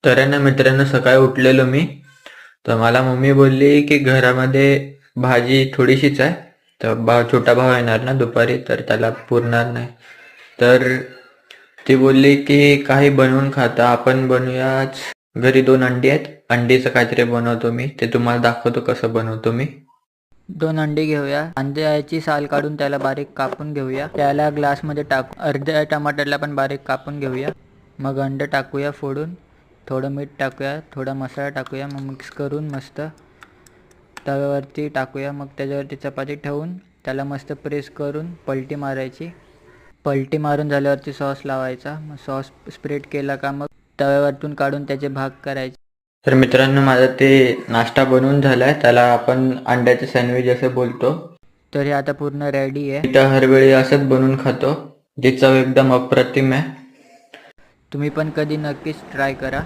तर आहे ना मित्रांनो, सकाळी उठलेलो मी. तर मला मम्मी बोलली की घरामध्ये भाजी थोडीशीच आहे. तर छोटा भाऊ येणार ना दुपारी, तर त्याला पुरणार नाही. तर ती बोलली की काही बनवून खाता, आपण बनवूया आज. घरी 2 अंडी आहेत, अंडीचं काहीतरी बनवतो मी, ते तुम्हाला दाखवतो कसं बनवतो मी. 2 अंडी घेऊया. अंड्याची साल काढून त्याला बारीक कापून घेऊया. त्याला ग्लासमध्ये टाकू. अर्ध्या टमाटरला पण बारीक कापून घेऊया. मग अंड टाकूया फोडून. थोडं मीठ टाकूया, थोडा मसाला टाकूया. मग मिक्स करून मस्त तव्यावरती टाकूया. मग त्याच्यावरती चपाती ठेवून त्याला मस्त प्रेस करून पलटी मारायची. पलटी मारून झाल्यावरती सॉस लावायचा. मग सॉस स्प्रेड केला का मग तव्यावरतून काढून त्याचे भाग करायचे. तर मित्रांनो, माझा ते नाश्ता बनवून झालाय, त्याला आपण अंड्याचे सँडविच असं बोलतो. तर हे आता पूर्ण रेडी आहे. मी तर हरवेळी असंच बनवून खातो, जी चव एकदम अप्रतिम आहे. तुम्ही पण कधी नक्कीच ट्राय करा.